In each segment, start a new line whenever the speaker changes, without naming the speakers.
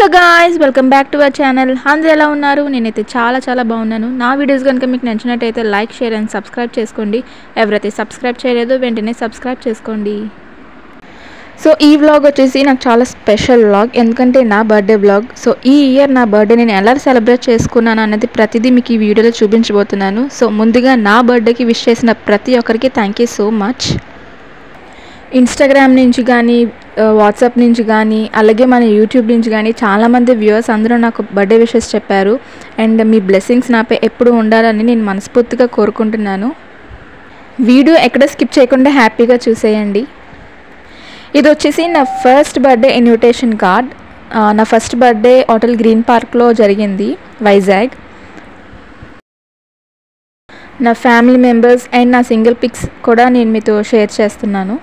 Hello guys, welcome back to our channel. అందరూ ఎలా ఉన్నారు? నేనైతే చాలా బాగున్నాను. నా వీడియోస్ కనుక మీకు నచ్చినట్టయితే లైక్, షేర్ అండ్ సబ్స్క్రైబ్ చేసుకోండి. ఎవరైతే సబ్స్క్రైబ్ చేయలేదో వెంటనే సబ్స్క్రైబ్ చేసుకోండి. సో ఈ వ్లాగ్ వచ్చేసి నాకు చాలా స్పెషల్ వ్లాగ్, ఎందుకంటే నా బర్త్డే వ్లాగ్. సో ఈ ఇయర్ నా బర్త్డే నేను ఎలా సెలబ్రేట్ చేసుకున్నాను అన్నది ప్రతిదీ మీకు ఈ వీడియోలో చూపించబోతున్నాను. సో ముందుగా నా బర్త్డేకి విష్ చేసిన ప్రతి ఒక్కరికి thank you so much. Instagram నుంచి కానీ, వాట్సాప్ నుంచి కానీ, అలాగే మన యూట్యూబ్ నుంచి కానీ చాలామంది వ్యూవర్స్ అందరూ నాకు బర్త్డే విషెస్ చెప్పారు. అండ్ మీ బ్లెస్సింగ్స్ నాపై ఎప్పుడు ఉండాలని నేను మనస్ఫూర్తిగా కోరుకుంటున్నాను. వీడియో ఎక్కడ స్కిప్ చేయకుండా హ్యాపీగా చూసేయండి. ఇది వచ్చేసి నా ఫస్ట్ బర్త్డే ఇన్విటేషన్ కార్డ్. నా ఫస్ట్ బర్త్డే హోటల్ గ్రీన్ పార్క్లో జరిగింది, వైజాగ్. నా ఫ్యామిలీ మెంబర్స్ అండ్ నా సింగిల్ పిక్స్ కూడా నేను మీతో షేర్ చేస్తున్నాను.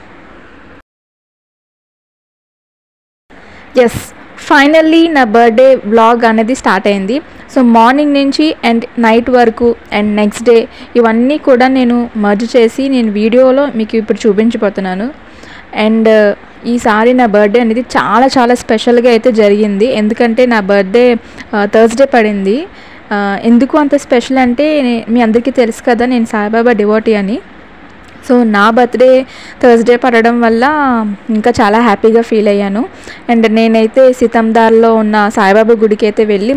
ఎస్, ఫైనల్లీ నా బర్త్డే వ్లాగ్ అనేది స్టార్ట్ అయింది. సో మార్నింగ్ నుంచి అండ్ నైట్ వరకు అండ్ నెక్స్ట్ డే ఇవన్నీ కూడా నేను మర్జ్ చేసి నేను వీడియోలో మీకు ఇప్పుడు చూపించబోతున్నాను. అండ్ ఈసారి నా బర్త్డే అనేది చాలా స్పెషల్గా అయితే జరిగింది, ఎందుకంటే నా బర్త్డే థర్స్డే పడింది. ఎందుకు అంత స్పెషల్ అంటే మీ అందరికీ తెలుసు కదా, నేను సాయిబాబా డివోటీ అని. సో నా బర్త్డే థర్స్డే పడడం వల్ల ఇంకా చాలా హ్యాపీగా ఫీల్ అయ్యాను. అండ్ నేనైతే సీతందార్లో ఉన్న సాయిబాబా గుడికి అయితే వెళ్ళి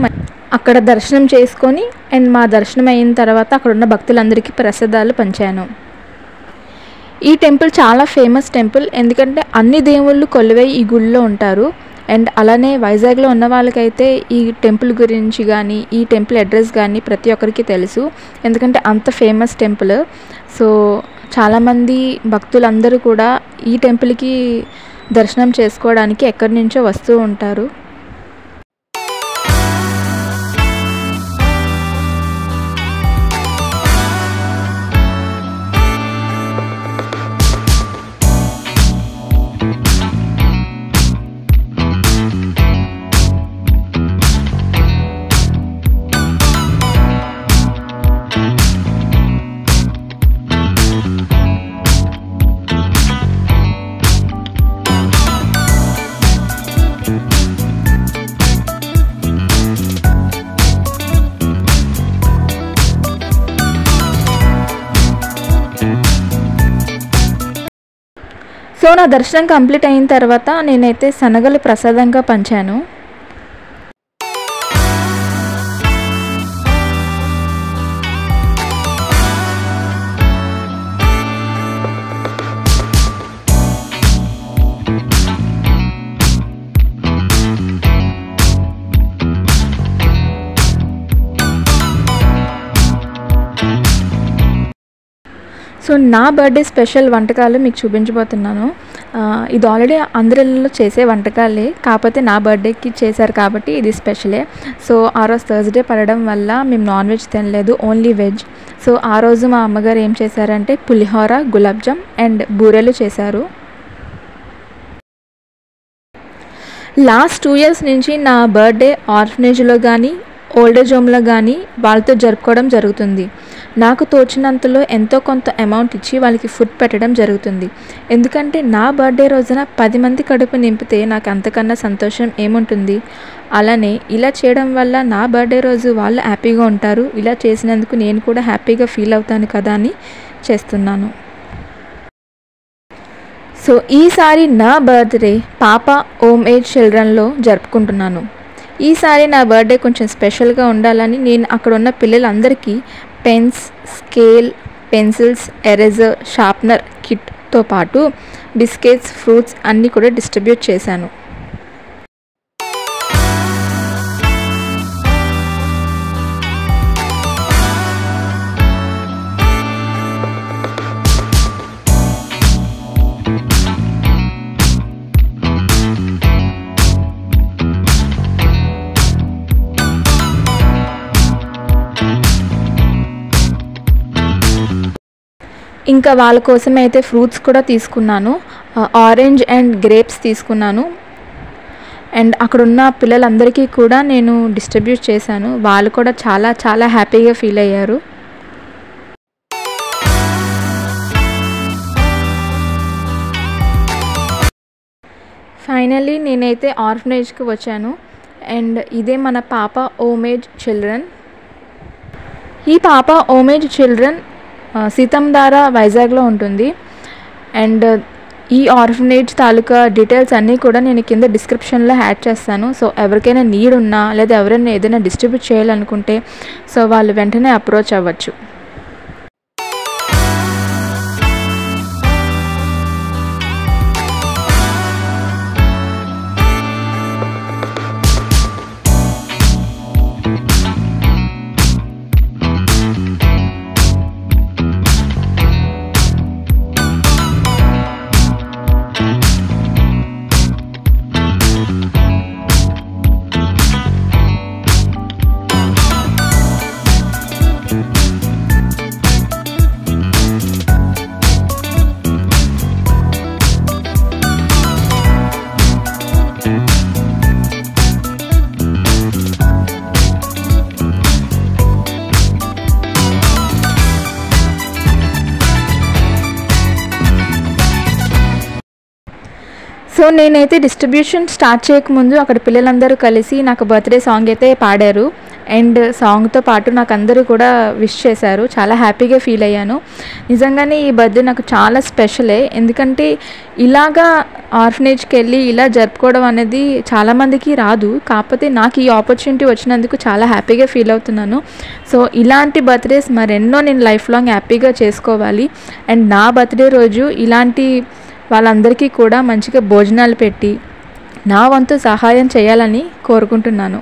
అక్కడ దర్శనం చేసుకొని అండ్ మా దర్శనం అయిన తర్వాత అక్కడ ఉన్న భక్తులందరికీ ప్రసాదాలు పంచాను. ఈ టెంపుల్ చాలా ఫేమస్ టెంపుల్, ఎందుకంటే అన్ని దేవుళ్ళు కొలువై ఈ గుడిలో ఉంటారు. అండ్ అలానే వైజాగ్లో ఉన్న వాళ్ళకైతే ఈ టెంపుల్ గురించి కానీ, ఈ టెంపుల్ అడ్రస్ కానీ ప్రతి ఒక్కరికి తెలుసు, ఎందుకంటే అంత ఫేమస్ టెంపుల్. సో చాలామంది భక్తులందరూ కూడా ఈ టెంపుల్కి దర్శనం చేసుకోవడానికి ఎక్కడి నుంచో వస్తూ ఉంటారు. సో నా దర్శనం కంప్లీట్ అయిన తర్వాత నేనైతే శనగలు ప్రసాదంగా పంచాను. సో నా బర్త్డే స్పెషల్ వంటకాలు మీకు చూపించబోతున్నాను. ఇది ఆల్రెడీ అందరిలో చేసే వంటకాలే, కాకపోతే నా బర్త్డేకి చేశారు కాబట్టి ఇది స్పెషలే. సో ఆ రోజు థర్స్డే పడడం వల్ల మేము నాన్ వెజ్ తినలేదు, ఓన్లీ వెజ్. సో ఆ రోజు మా అమ్మగారు ఏం చేశారంటే పులిహోర, గులాబ్ జామ్ అండ్ బూరెలు చేశారు. లాస్ట్ 2 years నుంచి నా బర్త్డే ఆర్ఫనేజ్లో కానీ, ఓల్డేజ్ హోమ్లో కానీ వాళ్ళతో జరుపుకోవడం జరుగుతుంది. నాకు తోచినంతలో ఎంతో కొంత అమౌంట్ ఇచ్చి వాళ్ళకి ఫుడ్ పెట్టడం జరుగుతుంది, ఎందుకంటే నా బర్త్డే రోజున 10 మంది కడుపు నింపితే నాకు అంతకన్నా సంతోషం ఏముంటుంది. అలానే ఇలా చేయడం వల్ల నా బర్త్డే రోజు వాళ్ళు హ్యాపీగా ఉంటారు, ఇలా చేసినందుకు నేను కూడా హ్యాపీగా ఫీల్ అవుతాను కదా అని చేస్తున్నాను. సో ఈసారి నా బర్త్డే పాప హోమ్ ఏజ్ చిల్డ్రన్లో జరుపుకుంటున్నాను. ఈసారి నా బర్త్డే కొంచెం స్పెషల్గా ఉండాలని నేను అక్కడ ఉన్న పిల్లలందరికీ pens, scale, pencils, eraser, sharpener కిట్తో పాటు బిస్కెట్స్, ఫ్రూట్స్ అన్నీ కూడా డిస్ట్రిబ్యూట్ చేశాను. ఇంకా వాళ్ళ కోసం అయితే ఫ్రూట్స్ కూడా తీసుకున్నాను, ఆరెంజ్ అండ్ గ్రేప్స్ తీసుకున్నాను. అండ్ అక్కడున్న పిల్లలందరికీ కూడా నేను డిస్ట్రిబ్యూట్ చేశాను, వాళ్ళు కూడా చాలా హ్యాపీగా ఫీల్ అయ్యారు. ఫైనల్లీ నేనైతే ఆర్ఫనేజ్కి వచ్చాను. అండ్ ఇదే మన పాప ఓమేజ్ చిల్డ్రన్. ఈ పాప ఓమేజ్ చిల్డ్రన్ సీతంధార వైజాగ్లో ఉంటుంది. అండ్ ఈ ఆర్ఫనేజ్ తాలూకా డీటెయిల్స్ అన్నీ కూడా నేను కింద డిస్క్రిప్షన్లో యాడ్ చేస్తాను. సో ఎవరికైనా నీడ్ ఉన్నా లేదా ఎవరైనా ఏదైనా డిస్ట్రిబ్యూట్ చేయాలనుకుంటే సో వాళ్ళు వెంటనే అప్రోచ్ అవ్వచ్చు. సో నేనైతే డిస్ట్రిబ్యూషన్ స్టార్ట్ చేయకముందు అక్కడ పిల్లలందరూ కలిసి నాకు బర్త్డే సాంగ్ అయితే పాడారు. అండ్ సాంగ్తో పాటు నాకు అందరూ కూడా విష్ చేశారు. చాలా హ్యాపీగా ఫీల్ అయ్యాను. నిజంగానే ఈ బర్త్డే నాకు చాలా స్పెషలే. ఎందుకంటే ఇలాగా ఆర్ఫనేజ్కి వెళ్ళి ఇలా జరుపుకోవడం అనేది చాలామందికి రాదు. కాకపోతే నాకు ఈ ఆపర్చునిటీ వచ్చినందుకు చాలా హ్యాపీగా ఫీల్ అవుతున్నాను. సో ఇలాంటి బర్త్డేస్ మరెన్నో నేను లైఫ్ లాంగ్ హ్యాపీగా చేసుకోవాలి. అండ్ నా బర్త్డే రోజు ఇలాంటి వాళ్ళందరికీ కూడా మంచిగా భోజనాలు పెట్టి నా వంతు సహాయం చేయాలని కోరుకుంటున్నాను.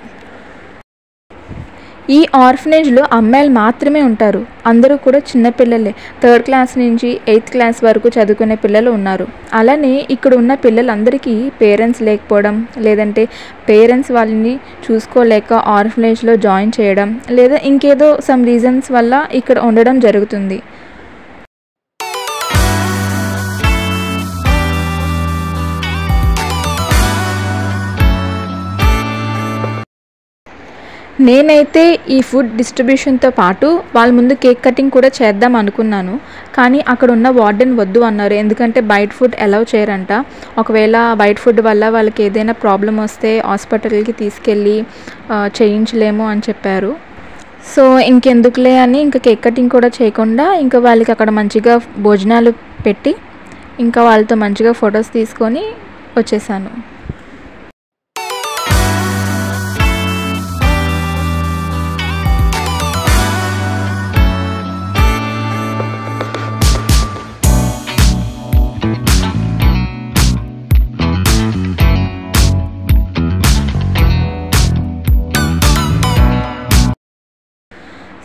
ఈ ఆర్ఫనేజ్లో అమ్మాయిలు మాత్రమే ఉంటారు. అందరూ కూడా చిన్నపిల్లలే. 3rd క్లాస్ నుంచి 8th క్లాస్ వరకు చదువుకునే పిల్లలు ఉన్నారు. అలానే ఇక్కడ ఉన్న పిల్లలందరికీ పేరెంట్స్ లేకపోవడం, లేదంటే పేరెంట్స్ వాళ్ళని చూసుకోలేక ఆర్ఫనేజ్లో జాయిన్ చేయడం, లేదా ఇంకేదో సమ్ రీజన్స్ వల్ల ఇక్కడ ఉండడం జరుగుతుంది. నేనైతే ఈ ఫుడ్ డిస్ట్రిబ్యూషన్తో పాటు వాళ్ళ ముందు కేక్ కటింగ్ కూడా చేద్దాం అనుకున్నాను. కానీ అక్కడ ఉన్న వార్డెన్ వద్దు అన్నారు. ఎందుకంటే బయట ఫుడ్ అలౌ చేయరంట. ఒకవేళ బయట ఫుడ్ వల్ల వాళ్ళకి ఏదైనా ప్రాబ్లం వస్తే హాస్పిటల్కి తీసుకెళ్ళి చేయించలేము అని చెప్పారు. సో ఇంకెందుకులే అని ఇంకా కేక్ కటింగ్ కూడా చేయకుండా ఇంకా వాళ్ళకి అక్కడ మంచిగా భోజనాలు పెట్టి ఇంకా వాళ్ళతో మంచిగా ఫొటోస్ తీసుకొని వచ్చేసాను.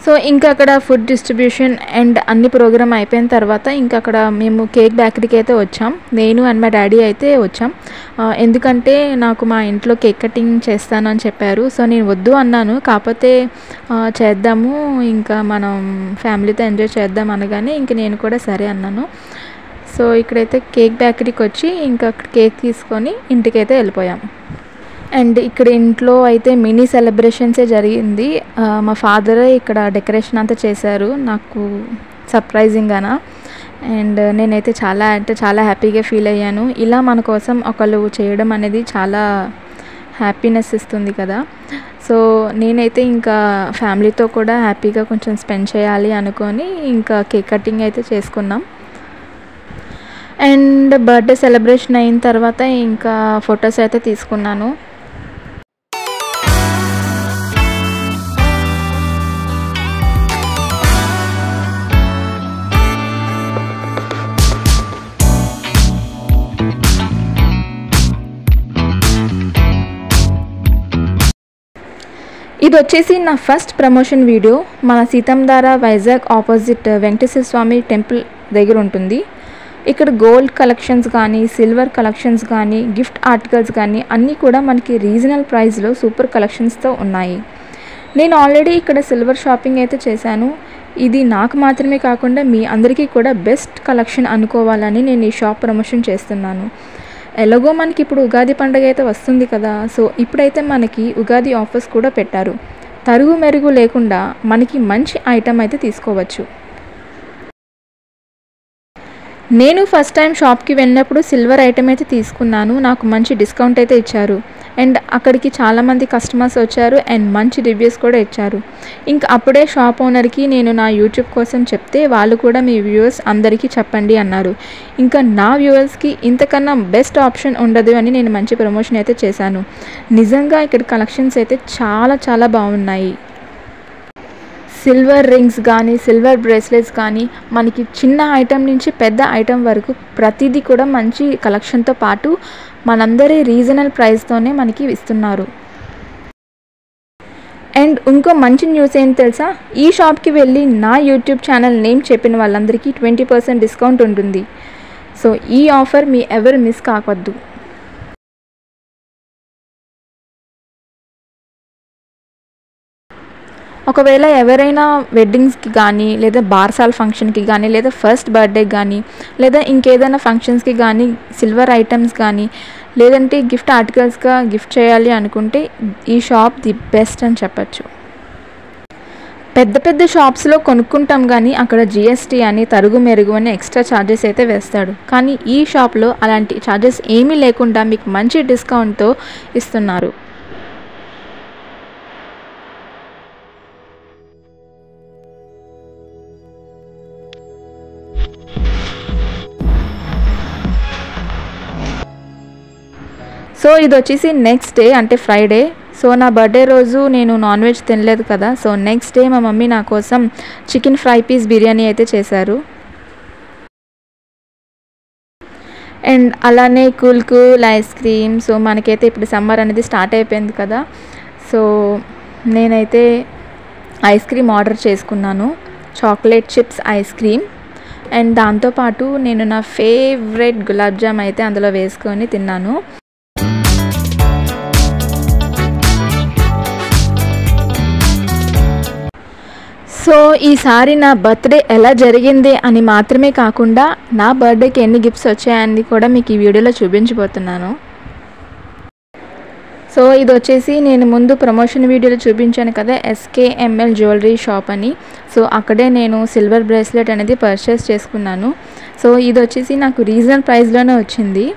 సో ఇంకా అక్కడ ఫుడ్ డిస్ట్రిబ్యూషన్ అండ్ అన్ని ప్రోగ్రామ్ అయిపోయిన తర్వాత ఇంకా అక్కడ మేము కేక్ బేకరీకి అయితే వచ్చాం. నేను అండ్ మా డాడీ అయితే వచ్చాం. ఎందుకంటే నాకు మా ఇంట్లో కేక్ కటింగ్ చేస్తాను అని చెప్పారు. సో నేను వద్దు అన్నాను. కాకపోతే చేద్దాము, ఇంకా మనం ఫ్యామిలీతో ఎంజాయ్ చేద్దాం అనగానే ఇంక నేను కూడా సరే అన్నాను. సో ఇక్కడైతే కేక్ బేకరీకి వచ్చి ఇంకా కేక్ తీసుకొని ఇంటికైతే వెళ్ళిపోయాం. అండ్ ఇక్కడ ఇంట్లో అయితే మినీ సెలబ్రేషన్సే జరిగింది. మా ఫాదరే ఇక్కడ డెకరేషన్ అంతా చేశారు నాకు సర్ప్రైజింగ్గానా. అండ్ నేనైతే చాలా హ్యాపీగా ఫీల్ అయ్యాను. ఇలా మన కోసం ఒకళ్ళు చేయడం అనేది చాలా హ్యాపీనెస్ ఇస్తుంది కదా. సో నేనైతే ఇంకా ఫ్యామిలీతో కూడా హ్యాపీగా కొంచెం స్పెండ్ చేయాలి అనుకొని ఇంకా కేక్ కటింగ్ అయితే చేసుకున్నాం. అండ్ బర్త్డే సెలబ్రేషన్ అయిన తర్వాత ఇంకా ఫొటోస్ అయితే తీసుకున్నాను. ఇది వచ్చేసి నా ఫస్ట్ ప్రమోషన్ వీడియో. మన సీతంధార వైజాగ్ ఆపోజిట్ వెంకటేశ్వర స్వామి టెంపుల్ దగ్గర ఉంటుంది. ఇక్కడ గోల్డ్ కలెక్షన్స్ కానీ, సిల్వర్ కలెక్షన్స్ కానీ, గిఫ్ట్ ఆర్టికల్స్ కానీ అన్నీ కూడా మనకి రీజనల్ ప్రైస్లో సూపర్ కలెక్షన్స్తో ఉన్నాయి. నేను ఆల్రెడీ ఇక్కడ సిల్వర్ షాపింగ్ అయితే చేశాను. ఇది నాకు మాత్రమే కాకుండా మీ అందరికీ కూడా బెస్ట్ కలెక్షన్ అనుకోవాలని నేను ఈ షాప్ ప్రమోషన్ చేస్తున్నాను. ఎలాగో మనకి ఇప్పుడు ఉగాది పండుగ అయితే వస్తుంది కదా. సో ఇప్పుడైతే మనకి ఉగాది ఆఫర్స్ కూడా పెట్టారు. తరుగు మెరుగు లేకుండా మనకి మంచి ఐటమ్ అయితే తీసుకోవచ్చు. నేను ఫస్ట్ టైం షాప్కి వెళ్ళినప్పుడు సిల్వర్ ఐటమ్ అయితే తీసుకున్నాను. నాకు మంచి డిస్కౌంట్ అయితే ఇచ్చారు. అండ్ అక్కడికి చాలామంది కస్టమర్స్ వచ్చారు అండ్ మంచి రివ్యూస్ కూడా ఇచ్చారు. ఇంకా అప్పుడే షాప్ ఓనర్కి నేను నా యూట్యూబ్ కోసం చెప్తే వాళ్ళు కూడా మీ వ్యూవర్స్ అందరికీ చెప్పండి అన్నారు. ఇంకా నా వ్యూవర్స్కి ఇంతకన్నా బెస్ట్ ఆప్షన్ ఉండదు అని నేను మంచి ప్రమోషన్ అయితే చేశాను. నిజంగా ఇక్కడ కలెక్షన్స్ అయితే చాలా చాలా బాగున్నాయి. సిల్వర్ రింగ్స్ కానీ సిల్వర్ బ్రేస్లెట్స్ కానీ మనకి చిన్న ఐటెం నుంచి పెద్ద ఐటెం వరకు ప్రతిదీ కూడా మంచి కలెక్షన్తో పాటు మనందరి రీజనల్ ప్రైస్తోనే మనకి ఇస్తున్నారు. అండ్ ఇంకో మంచి న్యూస్ ఏంటి తెలుసా, ఈ షాప్కి వెళ్ళి నా యూట్యూబ్ ఛానల్ నేమ్ చెప్పిన వాళ్ళందరికీ 20% డిస్కౌంట్ ఉంటుంది. సో ఈ ఆఫర్ మీ ఎవరు మిస్ కావద్దు. ఒకవేళ ఎవరైనా వెడ్డింగ్స్కి కానీ లేదా బార్సాల్ ఫంక్షన్కి కానీ లేదా ఫస్ట్ బర్త్డేకి కానీ లేదా ఇంకేదైనా ఫంక్షన్స్కి కానీ సిల్వర్ ఐటమ్స్ కానీ లేదంటే గిఫ్ట్ ఆర్టికల్స్గా గిఫ్ట్ చేయాలి అనుకుంటే ఈ షాప్ ది బెస్ట్ అని చెప్పచ్చు. పెద్ద పెద్ద షాప్స్లో కొనుక్కుంటాం కానీ అక్కడ జిఎస్టీ అని తరుగు మెరుగు అని ఎక్స్ట్రా ఛార్జెస్ అయితే వేస్తాడు. కానీ ఈ షాప్లో అలాంటి ఛార్జెస్ ఏమీ లేకుండా మీకు మంచి డిస్కౌంట్తో ఇస్తున్నారు. సో ఇది వచ్చేసి నెక్స్ట్ డే అంటే ఫ్రైడే. సో నా బర్త్డే రోజు నేను నాన్ వెజ్ తినలేదు కదా, సో నెక్స్ట్ డే మా మమ్మీ నా కోసం చికెన్ ఫ్రై పీస్ బిర్యానీ అయితే చేశారు. అండ్ అలానే కూల్ ఐస్ క్రీమ్. సో మనకైతే ఇప్పుడు సమ్మర్ అనేది స్టార్ట్ అయిపోయింది కదా, సో నేనైతే ఐస్ క్రీమ్ ఆర్డర్ చేసుకున్నాను, chocolate chips ice cream. And దాంతోపాటు నేను నా ఫేవరెట్ గులాబ్ జామ్ అయితే అందులో వేసుకొని తిన్నాను. సో ఈసారి నా బర్త్డే ఎలా జరిగింది అని మాత్రమే కాకుండా నా బర్త్డేకి ఎన్ని గిఫ్ట్స్ వచ్చాయని కూడా మీకు ఈ వీడియోలో చూపించబోతున్నాను. సో ఇది వచ్చేసి నేను ముందు ప్రమోషన్ వీడియోలో చూపించాను కదా, SKML జ్యువెలరీ షాప్ అని. సో అక్కడే నేను సిల్వర్ బ్రేస్లెట్ అనేది పర్చేస్ చేసుకున్నాను. సో ఇది వచ్చేసి నాకు రీజనల్ ప్రైస్లోనే వచ్చింది.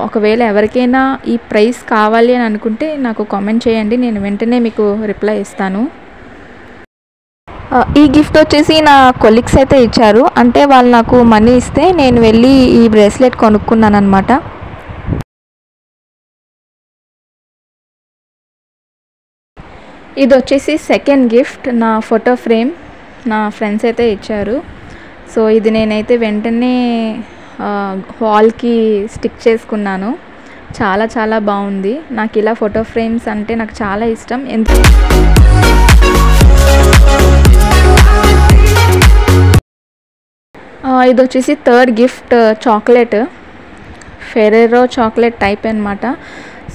ఒకవేళ ఎవరికైనా ఈ ప్రైస్ కావాలి అని అనుకుంటే నాకు కామెంట్ చేయండి, నేను వెంటనే మీకు రిప్లై ఇస్తాను. ఈ గిఫ్ట్ వచ్చేసి నా కొలీగ్స్ అయితే ఇచ్చారు, అంటే వాళ్ళు నాకు మనీ ఇస్తే నేను వెళ్ళి ఈ బ్రేస్లెట్ కొనుక్కున్నాను అనమాట. ఇది వచ్చేసి సెకండ్ గిఫ్ట్, నా ఫోటో ఫ్రేమ్ నా ఫ్రెండ్స్ అయితే ఇచ్చారు. సో ఇది నేనైతే వెంటనే హాల్కి స్టిక్ చేసుకున్నాను. చాలా చాలా బాగుంది. నాకు ఇలా ఫోటో ఫ్రేమ్స్ అంటే నాకు చాలా ఇష్టం. ఇది వచ్చేసి third gift, chocolate Ferrero chocolate type అనమాట.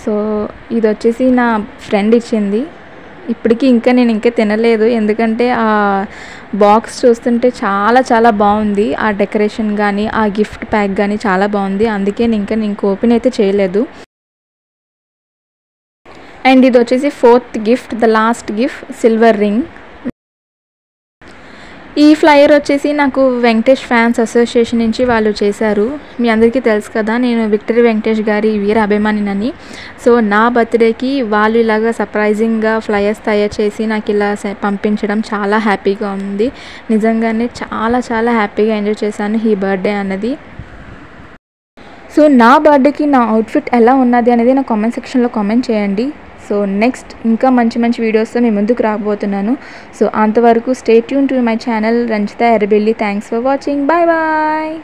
సో ఇది వచ్చేసి నా ఫ్రెండ్ ఇచ్చింది. ఇప్పటికీ నేను ఇంకా తినలేదు, ఎందుకంటే ఆ బాక్స్ చూస్తుంటే చాలా చాలా బాగుంది. ఆ డెకరేషన్ కానీ ఆ గిఫ్ట్ ప్యాక్ కానీ చాలా బాగుంది, అందుకే నేను ఓపెన్ అయితే చేయలేదు. అండ్ ఇది వచ్చేసి fourth gift, the last gift, silver ring. ఈ ఫ్లైయర్ వచ్చేసి నాకు వెంకటేష్ ఫ్యాన్స్ అసోసియేషన్ నుంచి వాళ్ళు చేశారు. మీ అందరికీ తెలుసు కదా, నేను విక్టరీ వెంకటేష్ గారి వీర అభిమానినని. సో నా బర్త్డేకి వాళ్ళు ఇలాగ సర్ప్రైజింగ్గా ఫ్లైయర్స్ తయారు చేసి నాకు ఇలా పంపించడం చాలా హ్యాపీగా ఉంది. నిజంగానే చాలా చాలా హ్యాపీగా ఎంజాయ్ చేశాను ఈ బర్త్డే అన్నది. సో నా బర్త్డేకి నా అవుట్ఫిట్ ఎలా ఉన్నది అనేది నా కామెంట్ సెక్షన్లో కామెంట్ చేయండి. సో నెక్స్ట్ ఇంకా మంచి మంచి వీడియోస్తో మీ ముందుకు రాబోతున్నాను. సో అంతవరకు stay tune to my channel Ranjitha Errabelli. Thanks for watching. Bye bye.